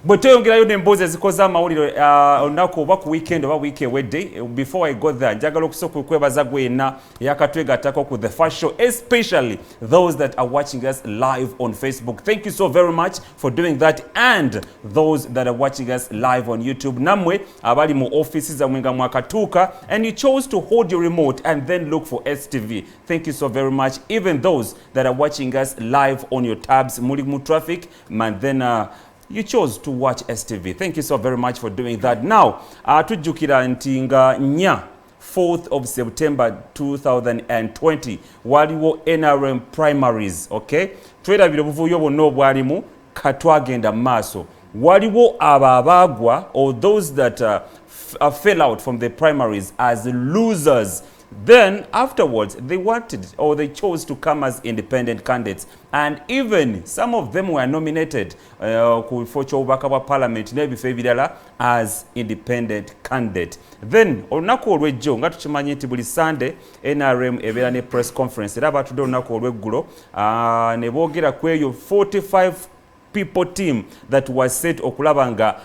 But toyongerayo n'emboozi ezikoze amawulire olunaku oba ku weekend oba week ewedde. Before I go there, njagala okusooka okwebaza gwena yakatwegattako ku the first show, especially those that are watching us live on Facebook. Thank you so very much for doing that, and those that are watching us live on YouTube. Namwe abali mu offices za mwenga mwakatuuka and you chose to hold your remote and then look for STV. Thank you so very much. Even those that are watching us live on your tabs, muli mu traffic, and then you chose to watch STV. Thank you so very much for doing that. Now, tujjukira nti nga nya 4th of September 2020 waliwo NRM primaries, okay? Twerabira obuvuyo bwonna obwalimu katwagenda maaso. Waliwo ababagwa, or those that fell out from the primaries as losers. Then afterwards they wanted, or they chose to come as independent candidates, and even some of them were nominated for kyobubaka bwa parliament n'ebifo ebirala as independent candidate. Then olunaku olw'ejjo nga tukimanyi nti buli Sunday NRM ebeera ne press conference, era batudde olunaku olw'eggulo ne boogera ku eyo 45 people team that was set okulaba nga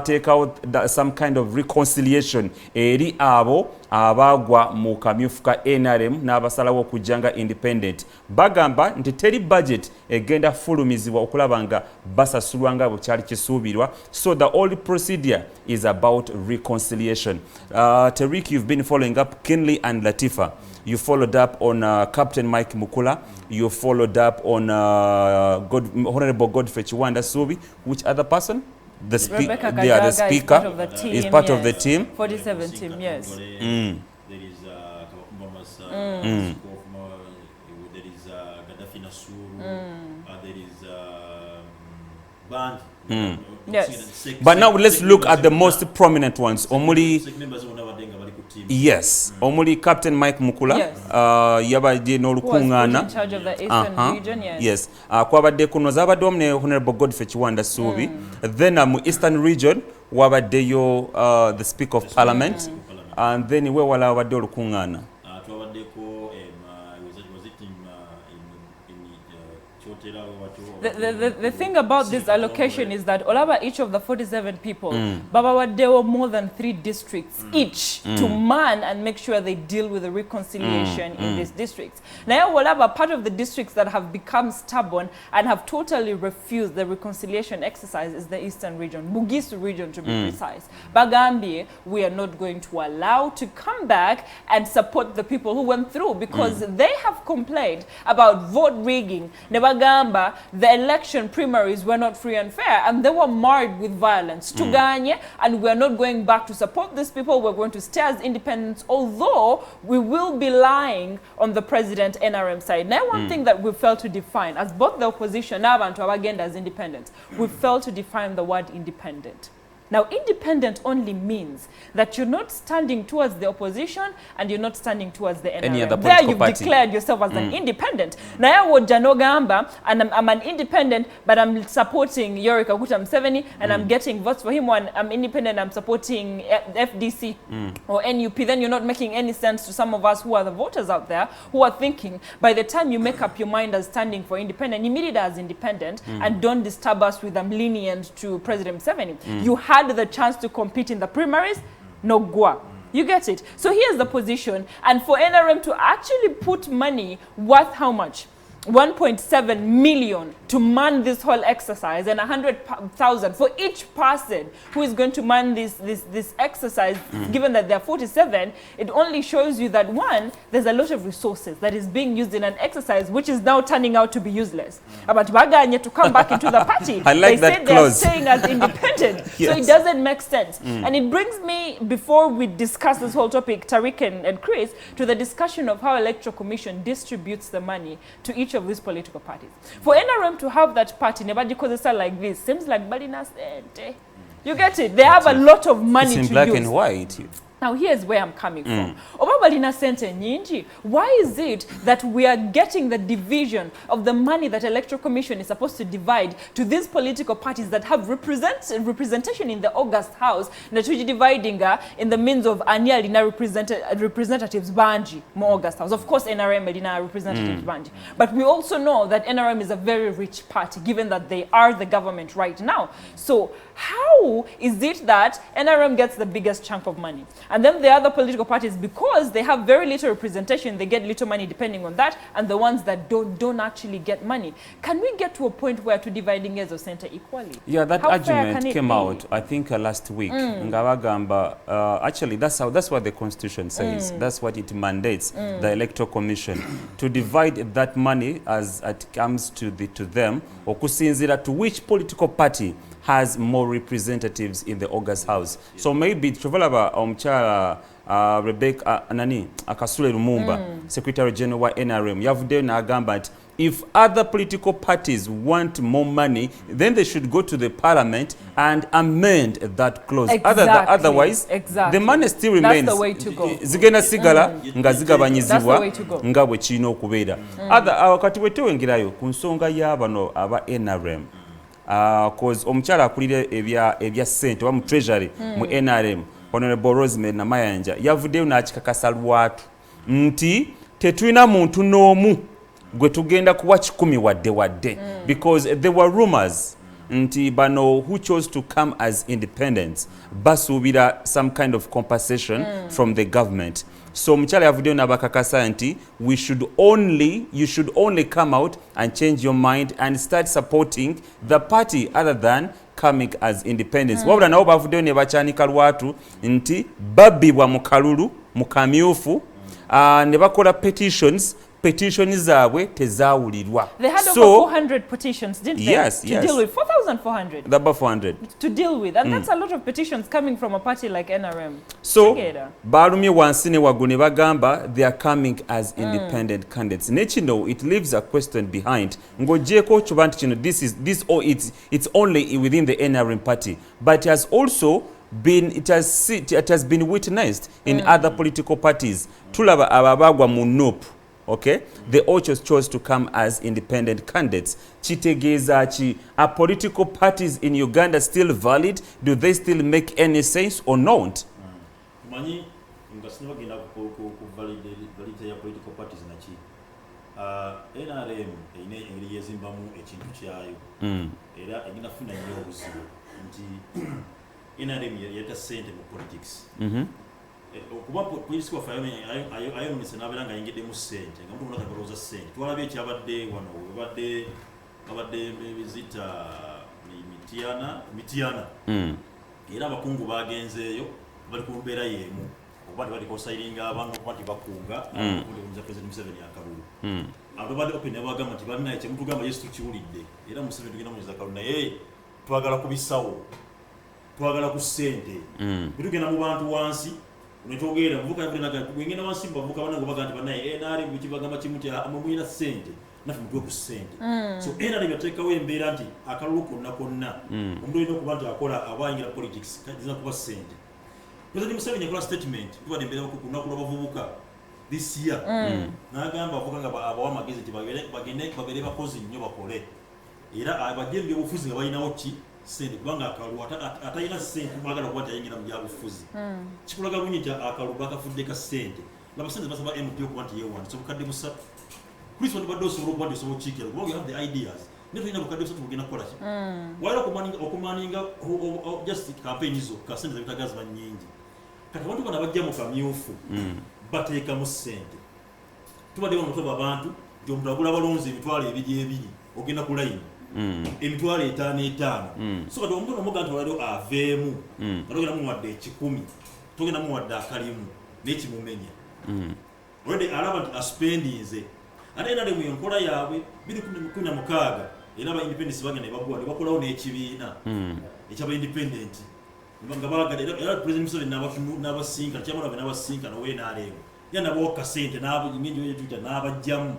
take out some kind of reconciliation eri abo abagwa mu kamyufu ka NRM n'abasalawo okujjanga independent. Bagamba nti teri budget egenda fulumizibwa okulaba nga basasulwa nga bukyali kisuubirwa, so the only procedure is about reconciliation. Tariq, you've been following up keenly, and Latifa, you followed up on Captain Mike Mukula. You followed up on Honorable Godfrey Chiwanda Subi. Which other person? The speaker. The speaker is part of the team. 47 team, yes. There is there is Gaddafi Nasuru. There is Band. Yes. But now let's look at the most prominent ones. Yes, omuli Captain Mike Mukula, yes. Yabadde n'olukungana in charge of the Eastern region, yes. Yes, kwabadde kuno zabadde omne Honorable Godfrey Chiwanda Subi. Then mu Eastern region wabaddeyo the Speaker of Parliament, and then we wala wabadde olukungana. The thing about this allocation is that Olaba, each of the 47 people, Baba there were more than 3 districts each to man and make sure they deal with the reconciliation in these districts. Now, Olaba, part of the districts that have become stubborn and have totally refused the reconciliation exercise is the Eastern region, Bugisu region to be precise. Bagambie, we are not going to allow to come back and support the people who went through, because they have complained about vote rigging. Nebagamba, the election primaries were not free and fair, and they were marred with violence. Tuganye, and we are not going back to support these people. We're going to stay as independents, although we will be lying on the president NRM side. Now, one thing that we failed to define, as both the opposition and to our agenda as independents, we failed to define the word independent. Now, independent only means that you're not standing towards the opposition and you're not standing towards the NRM. Any other there you've party. Declared yourself as an independent. Now, what Janogamba, and I'm an independent, but I'm supporting Yoweri Kaguta Museveni, and I'm getting votes for him. When I'm independent, I'm supporting FDC or NUP. Then you're not making any sense to some of us who are the voters out there who are thinking, by the time you make up your mind as standing for independent, you meet it as independent and don't disturb us with I'm lenient to President Museveni. You had the chance to compete in the primaries, no gua. You get it? So here's the position. And for NRM to actually put money worth how much? 1.7 million to man this whole exercise, and 100,000 for each person who is going to man this exercise, given that there are 47, it only shows you that, one, there's a lot of resources that is being used in an exercise which is now turning out to be useless. But Baganye to come back into the party, I like they that said clause. they're staying as independent. Yes. So it doesn't make sense. And it brings me, before we discuss this whole topic, Tariq and Chris, to the discussion of how Electoral Commission distributes the money to each of these political parties. For NRM to have that party, never because it's like this, seems like Balina said. You get it? They have a lot of money it's in to black use. and white. Now here's where I'm coming from. Obabalina sente nyingi. Why is it that we are getting the division of the money that Electoral Commission is supposed to divide to these political parties that have representation in the August House, that we're dividing in the means of annual representatives banji more August House. Of course NRM Medina representatives banji. But we also know that NRM is a very rich party given that they are the government right now. So how is it that NRM gets the biggest chunk of money? And then the other political parties, because they have very little representation, they get little money depending on that, and the ones that don't actually get money. Can we get to a point where to dividing as a center equally? Yeah, that argument came out, I think, last week. Actually, that's what the Constitution says. That's what it mandates, the Electoral Commission, to divide that money as it comes to them, okusinzira to which political party has more representatives in the August House. So maybe Chovalaba Rebecca Akasule Lumumba, Secretary General wa NRM, Yavude Nagamba, if other political parties want more money, then they should go to the parliament and amend that clause. Otherwise, the money still remains. That's the way to go. Zigena sigala nga zigabanyizibwa nga bwe kirina okubeera. Kati bwe twengerayo ku nsonga y'abano aba NRM. Cause omukyala akulira ebya ssente wa mu treasury mu NRM Honorable Rosemary Namayanja yavuddeyo n'akikakasa lwatu nti tetulina muntu n'omu gwe tugenda kuwa 10 wadde because there were rumors nti bano who chose to come as independents basuubira some kind of compensation from the government. So mchala yavuddeyo n'abakakasa nti you should only come out and change your mind and start supporting the party other than coming as independents. Wabula nabo bavuddeyo ne bakyanika lwatu nti babbibwa mu kalulu mu kamyufu ne bakola petitions zaabwe tezaawulirwa. They had over 400 petitions, didn't they? Yes, to deal with 4,400. About 400. To deal with. And that's a lot of petitions coming from a party like NRM. So, balumye wansi ne waggulu ne bagamba they are coming as independent candidates. Nekino, it leaves a question behind. Ngojeko chubanti kino, it's only within the NRM party. But it has also it has been witnessed in other political parties. Tulaba ababagwa mu NUP. Okay, they all chose to come as independent candidates. Chitegeeza chi, are political parties in Uganda still valid? Do they still make any sense or not? Mani ngasina bagenda ku validate ya political parties nachi. NRM ine engeri yezimbamu ekintu kyayo. Era egina funa nnyo obuzibu nti NRM yata sente mu politics. Kuba polisi wa fayame ayo nise nabera nga yingede mu sente nga mtu unaka baloza sente twalabye ekyabadde wano abadde bizita mitiana era abakungu bagenzeeyo bali ku mbeera yemu oba bali ko sailinga abantu kwati bakunga kuliza president Museveni akalulu abo bali open abagamba nti balina ekyo mtu gamba Yesu tukiwulidde era Museveni tugenda mu zakalu naye twagala kubisawo twagala ku sente bitugenda mu bantu wansi unetogera mvuka yakulinaga wengine wasimba mvuka banango bagandi banaye NRM bikibagamba kimuti amumuyina sente nafu mutwe ku sente so NRM yateka we embeera nti akaluluko nakonna omuntu ino kubantu akola abangira politics kadiza kuba sente President Museveni yakola statement tuba embeera kunakula bavubuka this year nagamba avuga nga abawa magezi bagende babere bakozi nnyo bakole era abajembe obufuzi nga balinawo ki sente kubanga akalu atayina sente mwagala kwata yingira mu byabufuzi kikulaga bunyi akalu bakafudde ka sente nabasente basaba MP okubanti yewan so bukadde busatu Chris wali baddo sobolo bwadde sobolo chikero kubanga you have the ideas neto ina bukadde busatu bugina kola ki wala okumaninga just campaign izo ka sente zabitagaza banyingi kati abantu bana bajja mu kamyufu bateeka mu sente tubadde mu toba abantu ndio mutagula balonze ebitwale ebiri ogenda ku line emitwalo 5 so kati omuntu omuganda waliwo aveemu katogera mu wadde 10 togenda mu wadde akalimu n'ekimumenya already alaba nti aspendinze ate nale mu nkola yaabwe 2016 era aba independence bagenda bagwa ne bakolawo n'ekibiina ekyaba independent nga baagala era president Museveni n'abasinka kyamala n'abasinka nowe n'aleero yana boka sente nabo nginjo yetuta nabajjamu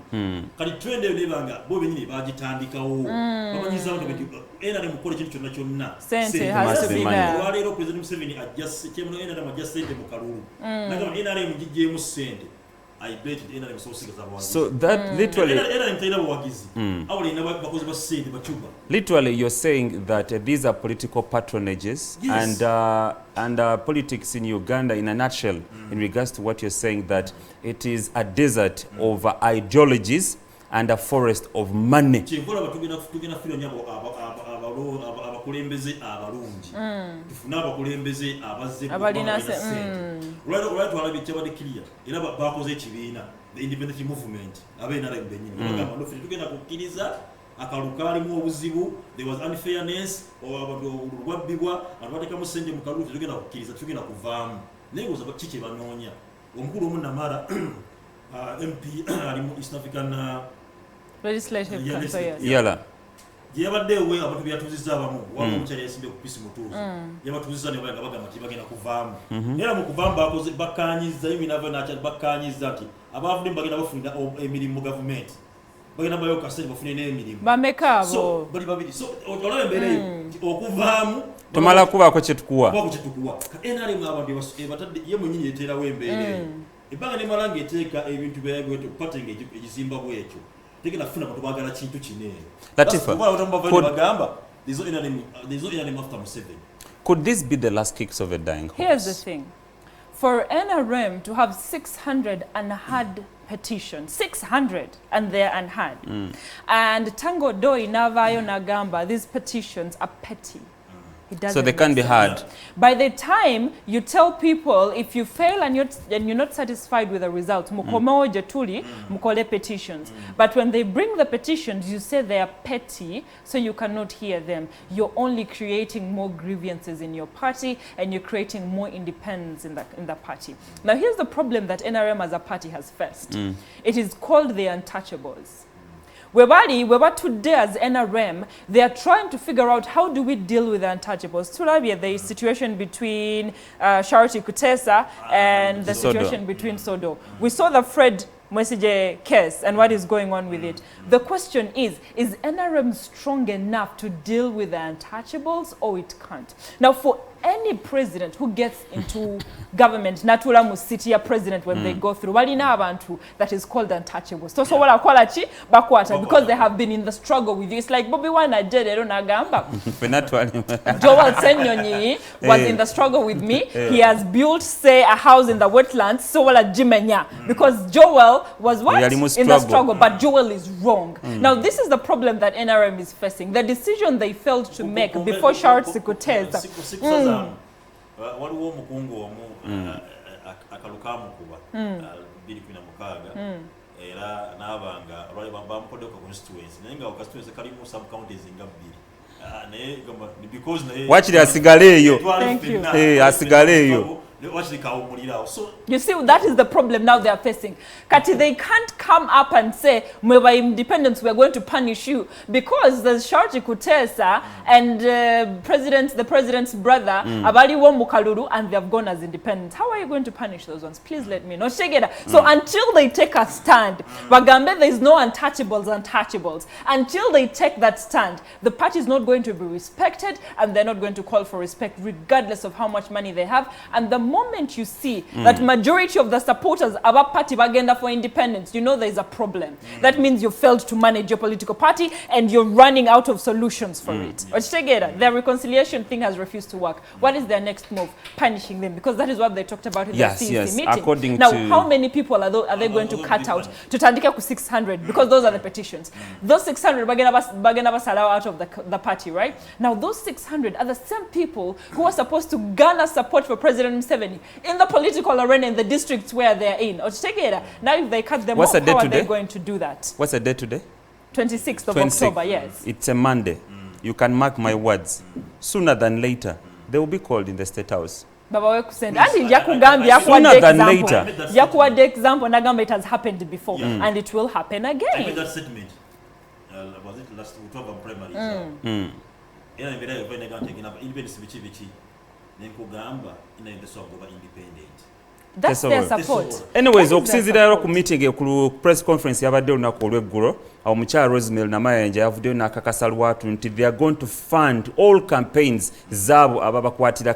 kali trend eyo nebanga bo benyini bagitandikawo bamanyiza abantu bati NRM mukole kintu kyonna kyonna sente has to be there walero President Museveni adjust chemno NRM adjust sente mu kalulu nakama NRM gijjemu sente I bet it NRM so that literally literally you're saying that these are political patronages. Yes. And politics in Uganda in a nutshell in regards to what you're saying, that it is a desert of ideologies and a forest of money. Abakulembeze abalungi tufuna abakulembeze abazze lwatu alabi kyabade clear era bakoze ekibiina the independent movement abeena la benyini bagamba no tugenda kukkiriza akalukali mu obuzibu there was unfairness abantu rwabbibwa abateka musenge mu kaluti tugenda kukkiriza tugenda kuvaamu negoza kiki banoonya omukulu omu namara MP ali mu East African legislative council yala yabadde we abantu byatuzizza abamu wabo mukyali yasimbe ku pisi mutuuzi yabatuzizza ne bagamba nti bagenda kuvaamu era mu kuvaamu bakoze bakanyiza ibinava nakyali bakanyiza nti abavudde bagenda bafunira emirimu mu government bagenda bayo kasente bafune n'emirimu bameka abo so bali babiri so olaba embereyo okuvaamu tomala kubaako kyetukuwa NRM abantu batadde ye mwenyini yeteerawo embeera ebbanga ne malanga eteeka ebintu byagwete kupatenge ekizimba bwekyo tegena funa abantu bagala kintu kinene Latifa could this be the last kicks of a dying horse? Here's the thing. For NRM to have 600 unheard petitions, 600 and they're unheard. And Tango Doi Navayo Nagamba, these petitions are petty. So they can be heard. By the time you tell people, if you fail and you're not satisfied with the results, mukomo jetuli, mukole petitions. But when they bring the petitions, you say they are petty, so you cannot hear them. You're only creating more grievances in your party, and you're creating more independence in the party. Now here's the problem that NRM as a party has faced. It is called the untouchables. Weba today as NRM, they are trying to figure out how do we deal with the untouchables. Tulabia, the situation between Charity Kutesa and the situation between Sodo. We saw the Fred Mwesije case and what is going on with it. The question is NRM strong enough to deal with the untouchables, or it can't? Now, for any president who gets into government, Natula Musitia president, when they go through, walina abantu that is called untouchables. So wala kola chi bakwata, because they have been in the struggle with you. It's like Bobi wana jede na gamba. Joel Senyonyi was in the struggle with me. He has built, say, a house in the wetlands. So wala jimenya, because Joel was what? In the struggle, but Joel is wrong. Now this is the problem that NRM is facing. The decision they failed to make before Charles Sikuteza. Waliwo omukungu omu akalukamu kuba 2016 era n'abanga lwali bamukodde ku constituency naye nga constituency kalimu some counties nga bbiri naye because naye wakiri asigale eyo asigale eyo. You see, that is the problem now they are facing. Kati, they can't come up and say, by independence, we are going to punish you. Because there's Charity Kutesa and the president's brother, Abali Mukaluru, and they have gone as independent. How are you going to punish those ones? Please let me know. So until they take a stand, Bagambe, there is no untouchables. Until they take that stand, the party is not going to be respected, and they're not going to call for respect, regardless of how much money they have. And the moment you see that majority of the supporters of a party agenda for independence, you know there is a problem. That means you failed to manage your political party and you're running out of solutions for it. Their reconciliation thing has refused to work. What is their next move? Punishing them, because that is what they talked about in the CEC meeting. Now, how many people are they going to cut out to Tandika ku 600? Because those are the petitions. Those 600 bagena allow out of the party, right? Now, those 600 are the same people who are supposed to garner support for President Museveni in the political arena in the districts where they're in. Now, if they cut them off, how are they going to do that? What's the date today? 26th of October, yes. It's a Monday. You can mark my words. Sooner than later, they will be called in the State House. Sooner than later. Yakuwa example, Nagamba, it has happened before, and it will happen again. I made that statement. Was it last October primary? Independence independent. That's their Tesobola. support. Anyways, That is their okusinziira support. ku meeting ku press conference yabadde olunaku olw'eggulo, omukyala Rosemary Namayanja yavuddeyo n'akakasa lwatu nti they are going to fund all campaigns zaabo ababakwatira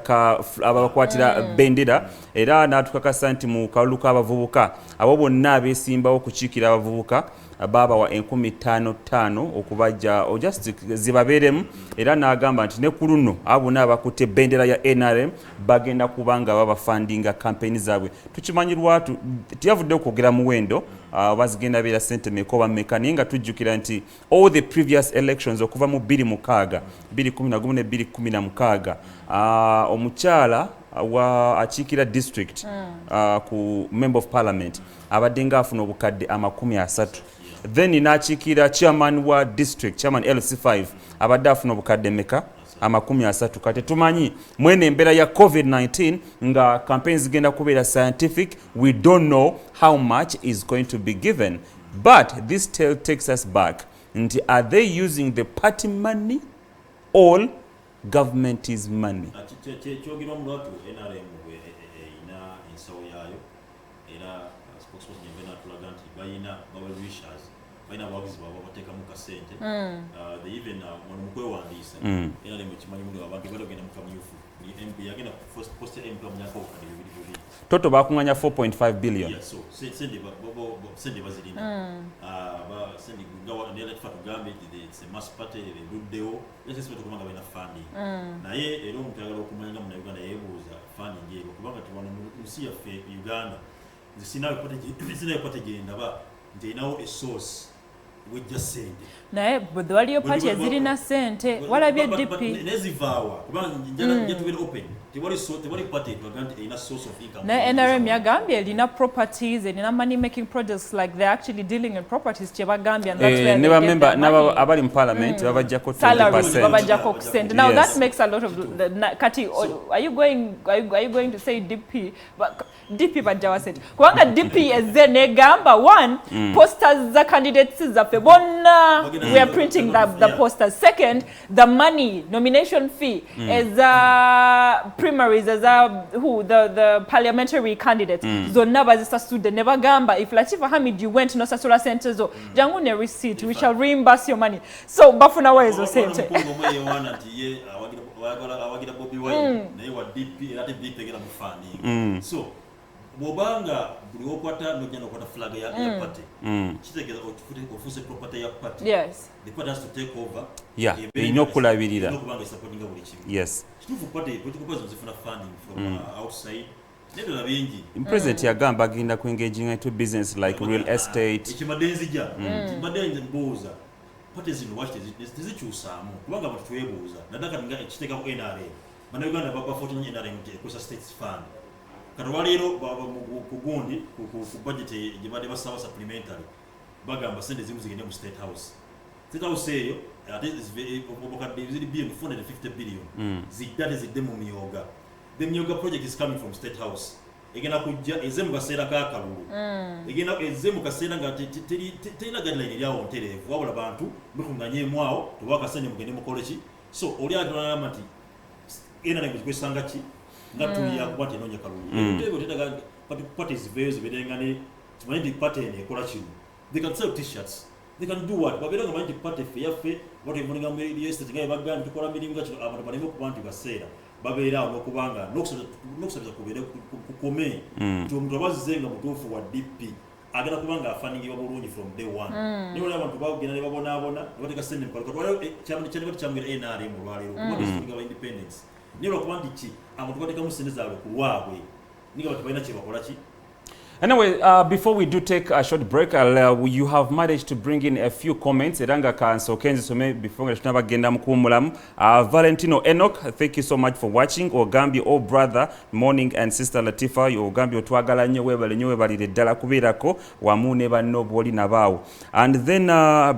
bendera, era n'atukakasa nti mu kalulu k'abavubuka abo bonna abeesimbawo okukiikira abavubuka babawa 15,500 okubajja just zibabeeremu, era n'agamba nti ne ku luno abo bonna abakutte bendera ya NRM bagenda kubanga babafandinga campaign zaabwe. Tukimanyi lwatu tiyavudde okwogera muwendo bazigenda beera ssente meka oba meka, naye nga tujjukira nti all the previous elections okuva mu 2016 2011 ne 2016 omukyala akiikira district ku member of parliament abadde nga afuna obukadde 30. Then n'akiikira chairman wa district, chairman LC5 abadde afuna obukadde meka 30. Kati tumanyi mwene embeera ya COVID-19 nga campaigns zigenda kubeera scientific, we don't know how much is going to be given, but this tale takes us back nti are they using the party money or government is money? Kyogirwa mu lwatu NRM ina ensawo yaayo, era spokesperson yembe natulaga nti bayina bawishers, bayina abawagizi baabwe bateekamu kasente. They even mu kwewandiisa NRM ekimanyi muli abantu balogenda mu kamyufu MP yagenda post MP omuyaka obukadde 2 Toto bakunganya 4.5 billion. Yeah, so sende bazirina sende gawa ndela tufatu gambe it's a mass party luddewo yese sibeto kumanga bina funding naye era omuntu ayagala okumanya mu Uganda yebuuza funding yeero kubanga tubona mu nsi yaffe Uganda zisinayo pate genda ba nti inawo a source wejja sente naye bwe waliyo party ezirina sente walabye DP nezivaawa kubanga njala tubere open tewali party twaganda ina source of income. Na NRM yagambye erina properties, erina money making projects, like they're actually dealing in properties kyebagambye, and that's where they get their money. Abali mu parliament babajjako 20%. Salaries babajjako kusente. Now that makes a lot of kati are you going to say DP but DP bajjawa sente kubanga DP ezze negamba one posters za candidates zaffe bonna we are printing the posters. Second, the money nomination fee is primaries as the parliamentary candidates zonna bazisasudde ne bagamba if Latifa Hamid you went no sasula sente zo jangu ne receipt we shall reimburse your money, so bafuna wezo sente awagira Bobi naye wa DP ate DP egera mu funding so bobanga buli okwata nojja nokwata flag ya party kitegeeza ofuse property ya party. Yes, the party has to take over inokulabirira kubanga supporting buli kimu. Yes, kitufu party political zifuna funding from outside nedola bingi. President yagamba agenda ku engaging into business like real estate. Ekimadenzija madenze mbuuza party zino watch tezikyusaamu kubanga abantu twebuuza nadaka nga ekiteekamu NRM bana Uganda baba 14 NRM ekusa states fund katwaliro kugundi ku budget gibade basaba supplementary bagamba sente zimu zigende mu state house eyo ate obukadde billion 450 billion zidate zidde mu miyoga. The miyoga project is coming from state house egena kujja ezemu kaseera kakalulu egena ezemu kaseera nga terina guideline lyawo ntereevu wabula bantu mukunganyemu awo tewakasenya mugende mukoleki so oli atulana mati ena nekwesanga ki nga tuya kubate nonya kalulu ebyo tetaga parties veyo zibedengane timanyi party ene ekola kino. They can sell t-shirts, they can do what babiranga manyi party fe what evoninga mu estate nga baganda tukola mirimu nga kino abantu balimo kubantu baseera babeera okubanga nokusabira kubeere kukome nti omuntu abazizenga mutuufu wa DP agenda kubanga afanningibwa bulungi from day one. Niyo oli abantu bagenda ne babonaabona ne bateeka sente mu kalulu kyandibadde kyamugera NRM olwaleero kuba disitulikiti aba independence niyo lwakuba nti ki abantu bateekamu sente zaabwe ku lwabwe niga abantu balina kye bakola ki. Anyway, before we do take a short break, you have managed to bring in a few comments. Eranga kanso kenzi some before tunabagenda mukumulamu. Valentino Enoch, thank you so much for watching. Ogambi, oh brother, morning, and sister Latifa, Ogambi otwagala nnyo webalire ddala kubeerako wamu ne banno bwoli nabaawo. And then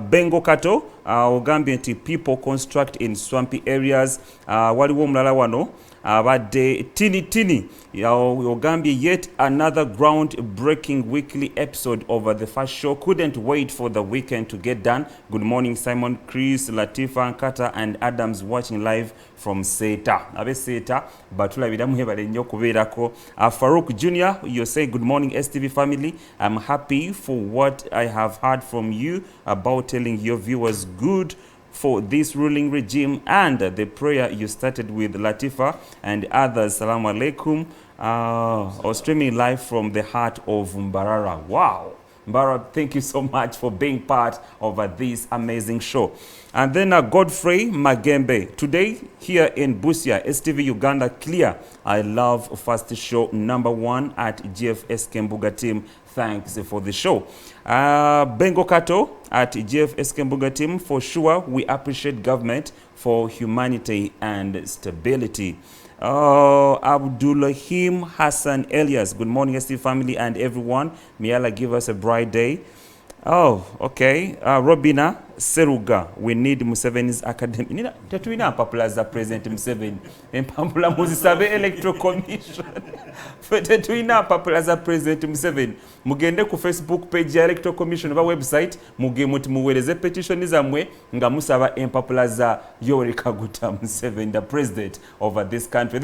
Bengo Kato, Ogambi nti people construct in swampy areas. Waliwo omulala wano abadde tini ogambye yet another ground breaking weekly episode of the first show. Couldn't wait for the weekend to get done. Good morning, Simon, Chris, Latifa, Nkata, and Adams watching live from Seta. Abe Seta, Batula Vidamu Hebale Nyoko Verako. Farouk Jr., you say, good morning, STV family. I'm happy for what I have heard from you about telling your viewers good for this ruling regime and the prayer you started with, Latifa and others. Assalamu alaikum. Or streaming live from the heart of Mbarara. Wow. Mbarara, thank you so much for being part of this amazing show. And then Godfrey Magembe. Today, here in Busia, STV Uganda, clear. I love first show #1 at GFS Kembuga team. Thanks for the show. Bengo Kato at GFS Kembuga team. For sure, we appreciate government for humanity and stability. Abdullahim Hassan Elias. Good morning, STV family and everyone. May Allah give us a bright day. Oh, okay. Robina Seruga. We need Museveni's academy. Tatuina Papula za President Museveni. Empapula muzisabe Electoral Commission. Tatuina Papula za President Museveni. Mugende ku Facebook page ya Electoral Commission ba website. Mugemuti muweleze petition zamwe nga musaba empapula za Yoweri Kaguta Museveni, the president of this country.